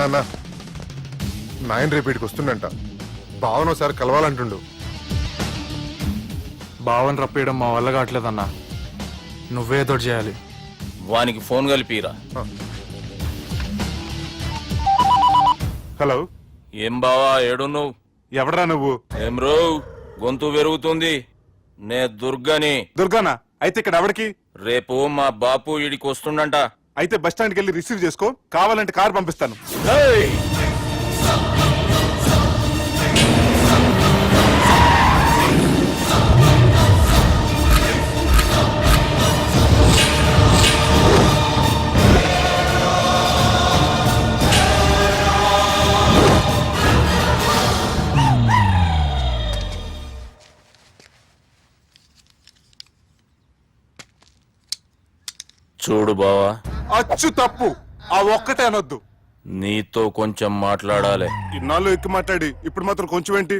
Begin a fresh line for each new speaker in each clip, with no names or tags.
అన్నా నాయన రేపు ఇటుకు వస్తుండంట. బావను ఒకసారి కలవాలంటుండు.
బావని రప్పేయడం మా వల్ల కావట్లేదన్నా, నువ్వేదో చేయాలి.
వానికి ఫోన్ కలిపిరా.
హలో,
ఏం బావా ఏడు నువ్వు?
ఎవడరా నువ్వు?
ఏం రో గొంతు పెరుగుతుంది. నే దుర్గని.
దుర్గానా? అయితే ఇక్కడ ఎవడికి?
రేపు మా బాపు ఈడికి వస్తుండంట.
అయితే బస్ స్టాండ్కి వెళ్ళి రిసీవ్ చేసుకో, కావాలంటే కార్ పంపిస్తాను.
ఏయ్! చూడు బావా,
అచ్చు తప్పు, ఆ ఒక్కటే అనొద్దు.
నీతో కొంచెం మాట్లాడాలి.
ఇన్నాళ్ళు ఎక్కువ మాట్లాడి ఇప్పుడు మాత్రం కొంచెం ఏంటి?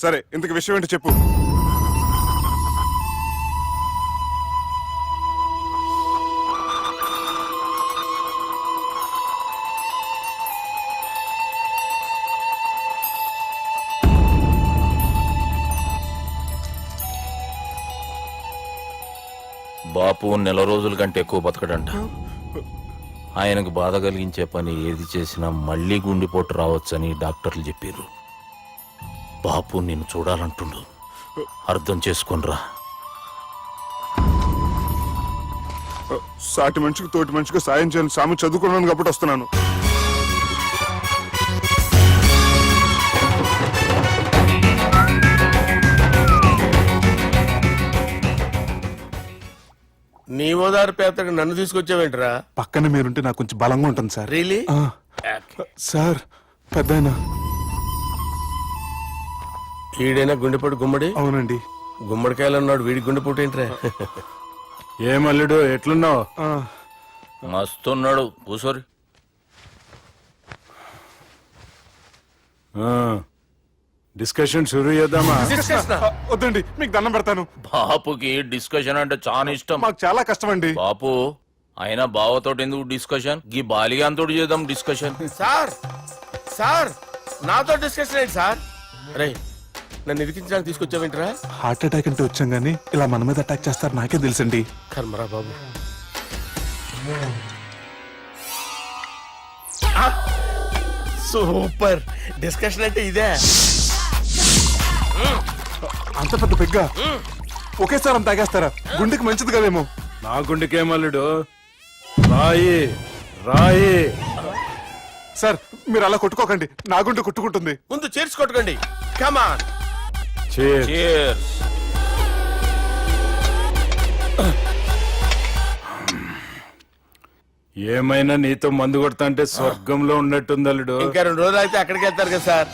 సరే, ఇంతకు విషయం ఏంటి చెప్పు.
బాపు నెల రోజుల కంటే ఎక్కువ బతకడంట. ఆయనకు బాధ కలిగించే పని ఏది చేసినా మళ్లీ గుండెపోటు రావచ్చని డాక్టర్లు చెప్పారు. బాపు నిన్ను చూడాలంటుండు, అర్థం చేసుకొనిరా.
సాటి మనిషికి తోటి మనిషికి సాయం చేయని సామి చదువుకున్నాను కాబట్టి వస్తున్నాను.
నీ ఓదారు పేదకి నన్ను తీసుకొచ్చావేంట్రా?
పక్కన మీరుంటే నాకు కొంచెం బలంగా ఉంటుంది సార్.
రియలీ?
సార్, పెద్దయినా.
ఈడైనా గుండెపోటు గుమ్మడి?
అవునండి.
గుమ్మడికాయలు అన్నాడు, వీడి గుండెపోటు ఏంట్రా?
ఏమల్లుడు ఎట్లున్నావు?
మస్తున్నాడు కూసోరి.
డిస్కషన్ షురూ చేద్దామా?
వద్దండి, మీకు దండం పెడతాను.
బాపుకి డిస్కషన్ అంటే చాలా ఇష్టం.
మాకు చాలా కష్టం అండి.
బాపు అయినా బావతోటి ఎందుకు డిస్కషన్? గీ బాలిగాంతోటి చేద్దాం డిస్కషన్.
సార్ సార్ నాతో డిస్కషన్ ఏంటి సార్? రే, నన్ను ఇరికించడానికి తీసుకొచ్చావేంట్రా?
హార్ట్ అటాక్ అంటే వచ్చాం గానీ ఇలా మన మీద అటాక్ చేస్తారు నాకే తెలుసండి.
కర్మరా బాబు. సూపర్ డిస్కషన్ అంటే ఇదే.
అంత పెద్ద పెగ్గా ఒకేసారి అంత తాగేస్తారా? గుండెకి మంచిది కదేమో.
నా గుండెకేమల్లుడు, రాయి రాయి.
సార్, మీరు అలా కొట్టుకోకండి, నా గుండె కొట్టుకుంటుంది.
ముందు చేర్చుకొట్టుకోండి. కమాన్.
Cheers.
ఏమైనా నీతో మందు కొడతా అంటే స్వర్గంలో ఉన్నట్టుంది అల్లుడు.
ఇంకా 2 రోజులు అయితే అక్కడికి వెళ్తారు కదా సార్.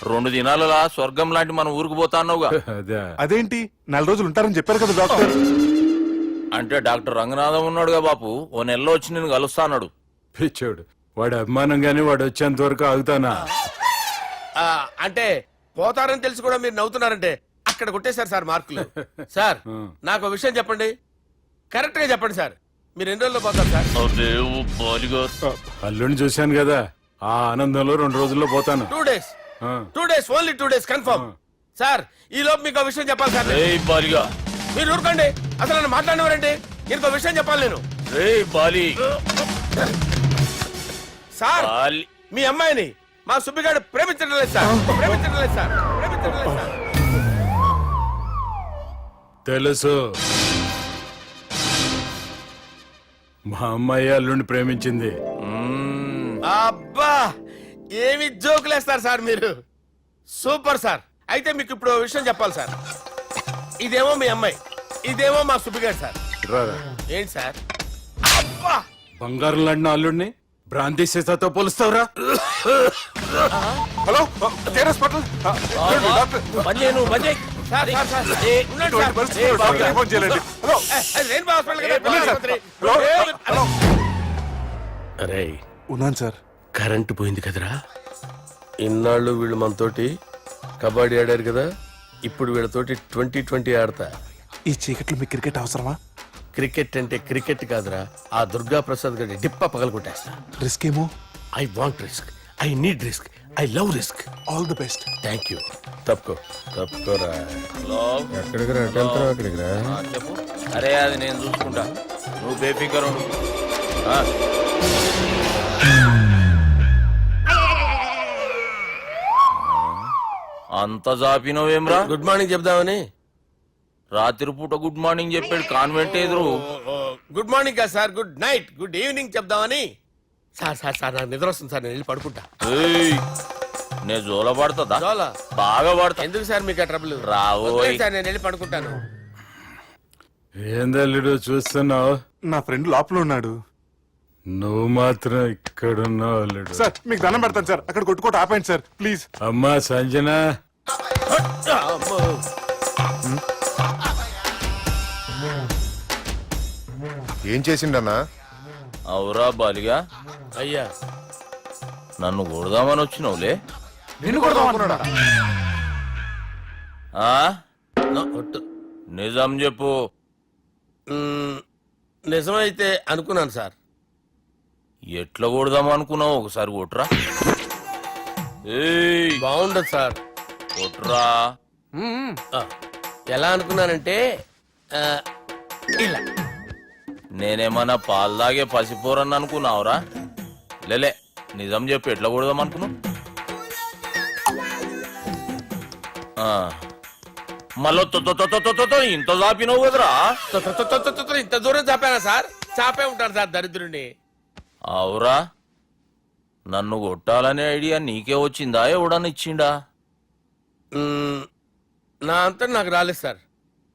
2 దినాలలా స్వర్గం లాంటి మన ఊరికి పోతాన్నావుగా.
అదే.
అదేంటి, 4 రోజులు ఉంటారని చెప్పారు కదా డాక్టర్.
అంటే డాక్టర్ రంగనాథం ఉన్నాడుగా బాపు, ఓ నెలలో వచ్చి నేను కలుస్తాన్నాడు.
పిచ్చోడు, వాడి అభిమానం గాని వాడు వచ్చేంత వరకు ఆగుతానా?
అంటే పోతారని తెలిసి కూడా మీరు నవ్వుతున్నారంటే అక్కడ కొట్టేశారు సార్ మార్కులు. సార్, నాకు విషయం చెప్పండి, కరెక్ట్ గా చెప్పండి సార్. మీరు ఎన్ని రోజుల్లో పోతారు సార్?
అల్లుడిని చూశాను కదా, ఆ ఆనందంలో 2 రోజుల్లో పోతాను.
2 days. 2 days, only 2 days confirm. Sir, ఈ లోపు మీకు విషయం చెప్పాలి సార్. మీరు ఊరుకోండి, అసలు నన్ను మాట్లాడినవారండి. ఇంకో విషయం చెప్పాలి నేను. సార్, మీ అమ్మాయిని మా సుబ్బిగాడు ప్రేమించడం లేదు సార్. ప్రేమించడం లేదు సార్. ప్రేమించడం లేదు సార్.
తెలుసు, మా అమ్మాయి అల్లుడిని ప్రేమించింది.
అబ్బా, ఏమి జోకులేస్తారు సార్ మీరు. Super sir. అయితే మీకు ఇప్పుడు ఓ విషయం చెప్పాలి సార్. ఇదేమో మీ అమ్మాయి, ఇదేమో మా సుబ్బిగాడు సార్.
రారా.
ఏంటి సార్? అబ్బా,
బంగారం లాంటి అల్లుడిని భ్రాంతి సీతతో పోలుస్తావురా?
Hello, care hospital.
Sir, sir, sir. ఉండండి సార్.
ఫోన్ చేయాలండి. హలో,
రెయిన్బో హాస్పిటల్ కదా,
వెళ్ళండి సార్.
ఆసుపత్రి.
Hello, hello.
అరే,
ఉన్నాను సార్.
కరెంటు పోయింది కదరా. ఇన్నాళ్ళు వీళ్ళు మనతోటి కబడ్డీ ఆడారు కదా, ఇప్పుడు వీళ్ళతోటి 20-20 ఆడతా.
ఈ చీకట్లో మీకు క్రికెట్ అవసరమా?
క్రికెట్ అంటే క్రికెట్ కాదురా, ఆ దుర్గా ప్రసాద్ గారి డిప్ప పగల కొట్టేస్తా.
రిస్క్ ఏమో.
I want risk, I need risk, I love risk.
All the best.
Thank you. తప్పుకోరా.
ఎక్కడికి రా ఎటు వెళ్తున్నావు అక్కడికి రా
చెప్పు. అరే అది నేను చూసుకుంటా, నువ్వు బేఫికర్ ఉండు. ఆ. అంత జాపినవేమ్రా?
గుడ్ మార్నింగ్ చెప్దామని.
రాత్రి పూట గుడ్ మార్నింగ్ చెప్పాడు కాన్వెంట్ ఎదురు.
గుడ్ మార్నింగ్ కదా sir, good night, good evening చెప్దామని. సార్ సార్ సార్ నాకు నిద్ర వస్తుంది సార్, నేను వెళ్ళి పడుకుంటా.
ఏయ్, నే జోల పడుతుందా?
జోలా?
బాగా పడతా.
ఎందుకు సార్ మీకు ఆ ట్రబుల్?
రావోయ్.
వదిలేయ్ సార్, నేను వెళ్ళి పడుకుంటాను.
ఏందల్లుడు చూస్తున్నావు?
నా ఫ్రెండ్ లోపల ఉన్నాడు.
నువ్వు మాత్రం ఇక్కడున్నావు అల్లుడు.
సార్ మీకు దండం పెడతాను సార్, అక్కడ కొట్టుకోట ఆపండి సార్ ప్లీజ్.
అమ్మా సంజన,
అమ్మో.
ఏం చేసిండన్నా
అవురా బాలిగా,
అయ్యా
నన్ను కొడదామని వచ్చినావులే.
నిన్ను కొడదాం అనుకున్నాడా?
ఆ?
ఒట్టు.
నిజం చెప్పు.
మ్మ్, నిజమైతే అనుకున్నాను సార్.
ఎట్లా కొడదాం అనుకున్నావు? ఒకసారి కొట్రా. ఏయ్,
బాగుండదు సార్.
కొట్రా.
ఆ, ఎలా అనుకున్నానంటే ఆ, ఇలా.
నేనేమన్నా పాలు తాగే పసిపోరని అనుకున్నావురా? లేలే, నిజం చెప్పు, ఎట్లా కొడదాం అనుకున్నావు? ఆ, మళ్ళీ ఇంత చాపినావు కదరా?
ఇంత దూరం చాపానా సార్? చాపే ఉంటాను సార్ దరిద్రుడిని.
అవురా, నన్ను కొట్టాలనే ఐడియా నీకే వచ్చిందా? ఎవడన్నా ఇచ్చిండా?
మ్మ్, నా అంతా నాకు రాలేదు సార్.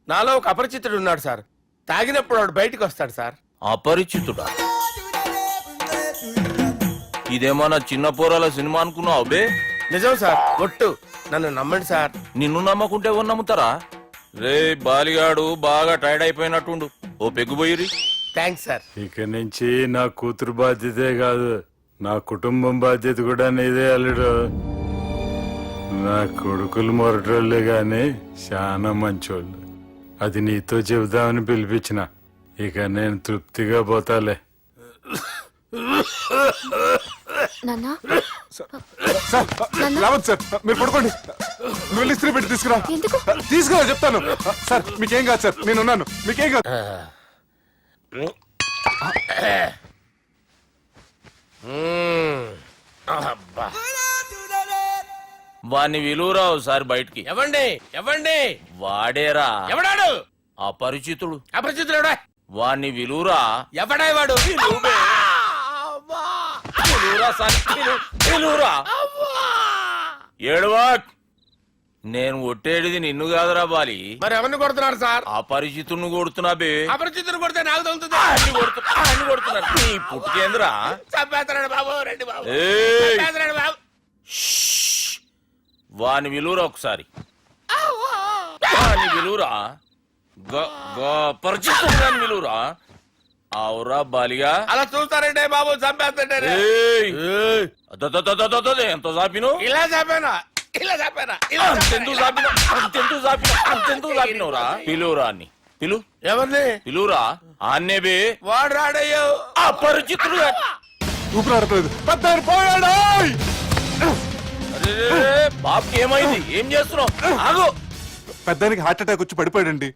నాలో ఒక అపరిచితుడు ఉన్నాడు సార్. తాగినప్పుడు వాడు బయటికి వస్తాడు సార్.
అపరిచితుడా? ఇదేమన్నా చిన్న పోరాల సినిమా అనుకున్నావు బే?
నిజం సార్, ఒట్టు. నన్ను నమ్మండి సార్.
నిన్ను నమ్మకుంటే ఎవరు నమ్ముతారా? రే బాలిగాడు బాగా టైర్డ్ అయిపోయినట్టుండు, ఓ పెగ్గుబోయిరి.
Thanks sir.
ఇక నుంచి నా కూతురు బాధ్యతే కాదు, నా కుటుంబం బాధ్యత కూడా నీదే అల్లుడు. నా కొడుకులు మొరటోళ్ళే గాని చాలా మంచోళ్ళు. అది నీతో చెబుదామని పిలిపించిన. ఇక నేను తృప్తిగా పోతాలే.
నాన్నా
సార్ రావద్దు సార్, మీరు పడుకోండి. నువ్వు వెళ్ళి ఇస్త్రీ పెట్టి తీసుకురా.
ఎందుకు?
తీసుకురా చెప్తాను. సార్ మీకేం కాదు సార్, నేను ఉన్నాను, మీకేం కాదు.
అబ్బా.
వాణ్ణి విలువరా ఒకసారి బయటికి.
ఎవండి ఎవండి?
వాడేరా
ఎవడాడు?
అపరిచితుడు.
అపరిచితుడు ఎవడా?
వాణ్ణి విలువరా.
ఎవడా వాడు?
విలువరా సార్, విలువరా. ఏడవా, నేను కొట్టేడిది నిన్ను కాదురా బాలి,
మరి ఎవరిని కొడుతున్నారు సార్?
అపరిచితుడిని కొడుతున్నా బే.
అపరిచితుడు కొడితే నాకు తగులుతుంది.
అన్ని కొడుతున్నారు. నీ పుట్టుకేంద్రా?
చంపేస్తున్నాడు బాబు, రండి బాబు.
ఏయ్,
చంపేస్తున్నాడు బాబు.
వాని విలువరా ఒకసారి. వాని విలువరా. పరిచితుడు విలువరా. అవురా బాలిగా.
అలా చూస్తారంటే బాబు, చంపేస్తాడే.
ఏయ్, ఎంత చాపిను?
ఇలా చంపానా? ఇలా చంపానా? ఇలా
అంతెందుకు చాపిన? అంతెందుకు చాపిన? అంతెందుకు చాపినవురా? పిలువురా అన్ని. పిలు,
ఎవరిని?
పిలువురా. ఆన్నే బే.
వాడు రాడయ్యో.
అపరిచితుడు.
ఊపిరాడట్లేదు. పెద్ద ఆయన పోయాడు.
బాబుకి ఏమైంది? ఏం చేస్తున్నావు? ఆగు.
పెద్దానికి హార్ట్ అటాక్ వచ్చి పడిపోయాడండి.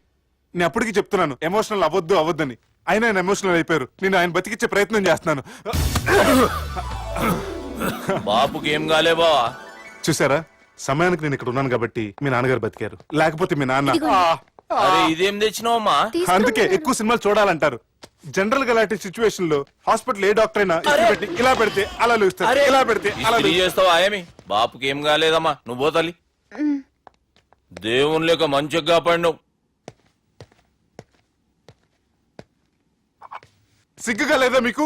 నేను అప్పటికి చెప్తున్నాను ఎమోషనల్ అవ్వద్దు అవ్వద్దని. ఆయన ఎమోషనల్ అయిపోయారు. నేను ఆయన బతికిచ్చే ప్రయత్నం చేస్తున్నాను.
బాబుకి ఏం కాలే బావా?
చూసారా, సమయానికి నేను ఇక్కడ ఉన్నాను కాబట్టి మీ నాన్నగారు బతికారు. లేకపోతే మీ నాన్న
అరే ఇదేం తెచ్చినావమ్మా?
అందుకే ఎక్కువ సినిమాలు చూడాలంటారు. జనరల్ గా అలాంటి సిచ్యువేషన్ లో హాస్పిటల్ ఏ డాక్టర్ అయినా ఇస్త్రీ పెట్టి ఇలా పెడితే అలా లూస్తారు, ఇలా పెడితే అలా
ఇస్త్రీ చేస్తావా ఏమి? బాపుకి ఏం కాలేదమ్మా, నువ్వు పోతల్లి. దేవుని లేక మంచిగా పడినావు.
సిగ్గుగా లేదా మీకు?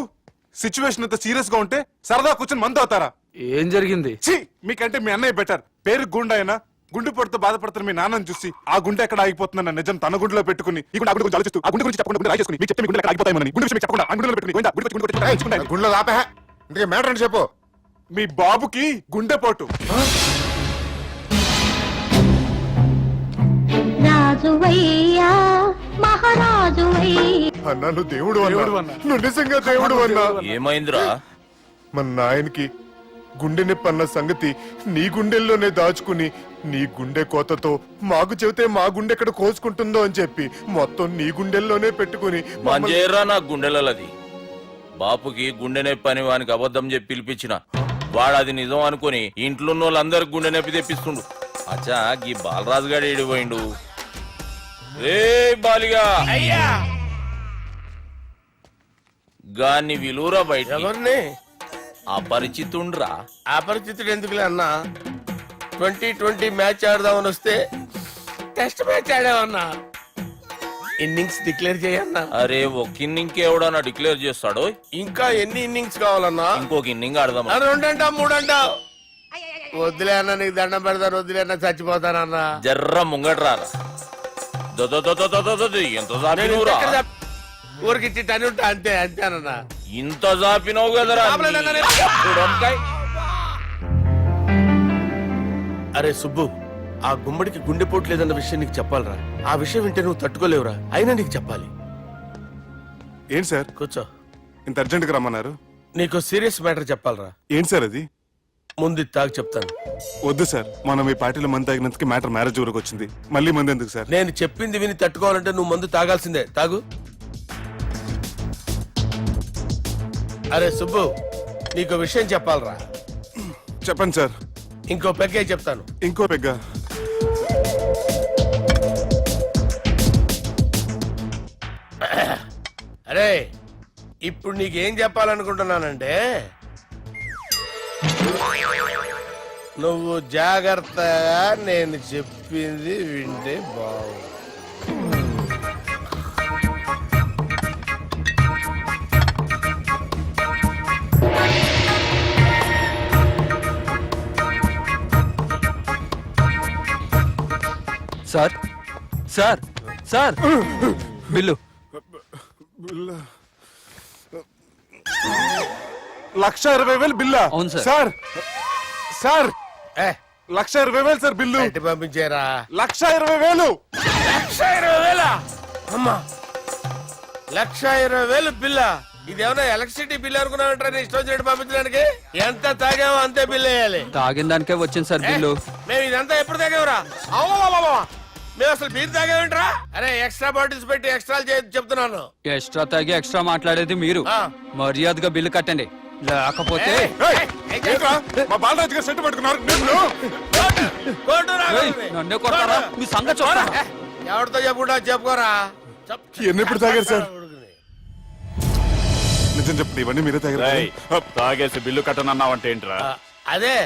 సిచ్యువేషన్ అంత సీరియస్ గా ఉంటే సరదా కూర్చొని మందు అవుతారా?
ఏం జరిగింది?
ఛీ, మీకంటే మీ అన్నయ్య బెటర్. పేరు గుండె అయినా గుండె పొడితో బాధపడుతున్న మీ నాన్నని చూసి ఆ గుండె ఎక్కడ ఆగిపోతుందన్న నిజం తన గుండెలో పెట్టుకుని ఈ గుండె గురించి ఆలోచిస్తూ ఆ గుండె గురించి చెప్పకుండా గుండె రాజేసుకుని మీకు చెప్తే మీ గుండె ఎక్కడ ఆగిపోతాయని గుండె విషయం చెప్పకుండా ఆ గుండెలో పెట్టుకుని గోవిందా, గుండె వచ్చి గుండె కొట్టి రాయించుకుంటాను.
గుండెలో ఆపే. ఇందుకే మ్యాటర్ అని చెప్పు.
మీ బాబుకి గుండెపోటు.
రాజ రాజువయ్యా మహారాజువయ్యా.
అన్నా నువ్వు దేవుడు అన్నా, నువ్వు నిజంగా దేవుడు అన్నా.
ఏమైందిరా?
మన నాయనకి గుండె నొప్పి అన్న సంగతి నీ గుండెల్లోనే దాచుకుని నీ గుండె కోతతో మాకు చెబితే మా గుండె ఎక్కడ కోసుకుంటుందో అని చెప్పి మొత్తం నీ గుండెల్లోనే పెట్టుకుని
మంజేరా నా గుండెలది. బాపుకి గుండె నొప్పి అని వానికి అబద్ధం చెప్పి పిలిపించిన వాడు అది నిజం అనుకుని ఇంట్లో వాళ్ళందరికి గుండె నొప్పి తెప్పిస్తుండు. అచ్చా గీ బాలరాజు గారు ఏడిపోయిండు. రే బాలిగా
అయ్యా
గాన్ని విలువరా బయట.
ఎవరిని?
అపరిచితుండ్రా.
అపరిచితుడు ఎందుకులే అన్నా, 2020 మ్యాచ్ ఆడదామని వస్తే టెస్ట్ మ్యాచ్ ఆడామన్నా. ఇన్నింగ్స్ డిక్లేర్ చేయన్నా.
అరే ఒక ఇన్నింగ్ ఎవడన్నా డిక్లేర్ చేస్తాడు?
ఇంకా ఎన్ని ఇన్నింగ్స్ కావాలన్నా?
ఇంకొక ఇన్నింగ్ ఆడదాం.
రెండంటా మూడంటా? వద్దులే అన్న, నీకు దండం పెడతాను. వద్దులే అన్న, చచ్చిపోతానన్నా.
జర్ర ముంగట్రా. ఎంత జాపినవురా?
ఊరికిచ్చి టని ఉంటా అంతే అంతేనన్నా.
ఇంత జాపినవు కదరా.
అరే సుబ్బు, ఆ గుమ్మడికి గుండెపోటు లేదన్న విషయం నీకు చెప్పాలరా. ఆ విషయం వింటే నువ్వు తట్టుకోలేవురా. అయినా నీకు చెప్పాలి.
ఏంటి సార్
కూర్చో.
ఇంత అర్జెంట్ గా రమ్మన్నారు?
నీకు సీరియస్ మ్యాటర్ చెప్పాలరా.
ఏంటి సార్ అది?
ముందు ఇది తాగు చెప్తాను.
వద్దు సార్, మనం ఈ పార్టీలో మంది తాగినందుకు మ్యాటర్ మ్యారేజ్ వరకు వచ్చింది. మళ్ళీ మంది ఎందుకు సార్?
నేను చెప్పింది విని తట్టుకోవాలంటే నువ్వు మందు తాగాల్సిందే. తాగు. అరే సుబ్బు, నీకు విషయం చెప్పాలరా.
చెప్పండి సార్.
ఇంకో పెగ్గే చెప్తాను.
ఇంకో పెగ్గ?
అరే ఇప్పుడు నీకేం చెప్పాలనుకుంటున్నానంటే, నువ్వు జాగ్రత్తగా నేను చెప్పింది వింటే బాగుంది.
Sir sir sir bill.
1,20,000 బిల్లా?
అవును సార్.
సార్ సార్
ఏ
1,20,000 సార్ బిల్లు.
బయట పంపించేరా.
1,20,000.
1,20,000? అమ్మా, 1,20,000 బిల్ల? ఇదేమన్నా ఎలక్ట్రిసిటీ బిల్ అనుకున్నావంటారా? నీ ఇష్టం వచ్చినట్టు పంపించడానికి. ఎంత తాగామో అంతే బిల్ వేయాలి.
తాగిన దానికే వచ్చింది సార్ బిల్లు.
మేము ఇదంతా ఎప్పుడు తాగావురా? మేము అసలు బీర్ తాగావేంట్రా? అరే ఎక్స్ట్రా బాటిల్స్ పెట్టి ఎక్స్ట్రా చెప్తున్నాను.
ఎక్స్ట్రా తాగి ఎక్స్ట్రా మాట్లాడేది మీరు.
ఆ.
మర్యాదగా బిల్లు కట్టండి, లేకపోతే
ఏంట్రా? మా బాలరాజు గారు సెట్ పట్టుకున్నారు.
ఏయ్, నన్నే కొడతారా? మీ సంగతి చూస్తా.
ఎవరితో చెప్పుకుంటా చెప్పుకోరా.
ఎన్ని ఎప్పుడు తాగారు సార్? నిజం చెప్పండి, ఇవన్నీ మీరే తాగారు?
తాగేసి బిల్లు కట్టనన్నావంటే ఏంట్రా?
అదే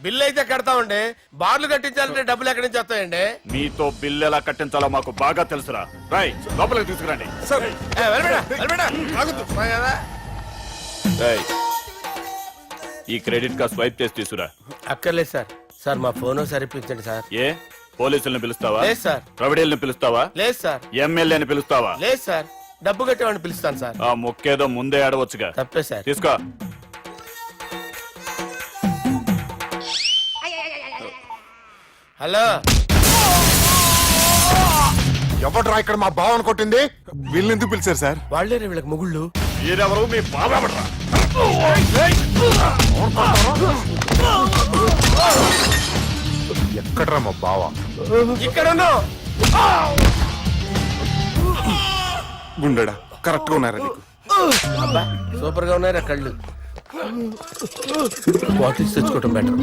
బిల్లు అయితే కడతామండి. బార్లు కట్టించాలంటే డబ్బులు ఎక్కడి నుంచి వస్తాయండి?
మీతో బిల్లు ఎలా కట్టించాలో మాకు బాగా తెలుసురా. రై లోపలికి తీసుకురండి.
సార్
కదా.
రేయ్, ఈ క్రెడిట్ కార్డ్ స్వైప్ చేసి తీసుకురా.
అక్కర్లేదు సార్. సార్ మా ఫోన్ సరిపించండి సార్.
ఏ పోలీసుల్ని పిలుస్తావా?
లేదు సార్.
ప్రొవిడీల్ని పిలుస్తావా?
లేదు సార్.
ఎమ్మెల్యేని పిలుస్తావా?
లేదు సార్. డబ్బు కట్టేవాడిని పిలుస్తాను సార్.
ఆ మొక్కేదో ముందే ఆడవచ్చుగా.
తప్పే సార్.
తీసుకో.
హలో,
ఎవడ్రా ఇక్కడ మా బావని కొట్టింది?
వీళ్ళని ఎందుకు పిలిచారు సార్?
వాళ్ళేరే వీళ్ళకి మొగుళ్ళు.
మీరెవరు? మీ బాబా
ఎక్కడ్రా మా బావ?
ఇక్కడ ఉన్నావు.
గుండెడా కరెక్ట్ గా ఉన్నారా నీకు?
అబ్బా సూపర్ గా ఉన్నారా కళ్ళు. బాటిల్స్ తెచ్చుకోవటం బెటర్.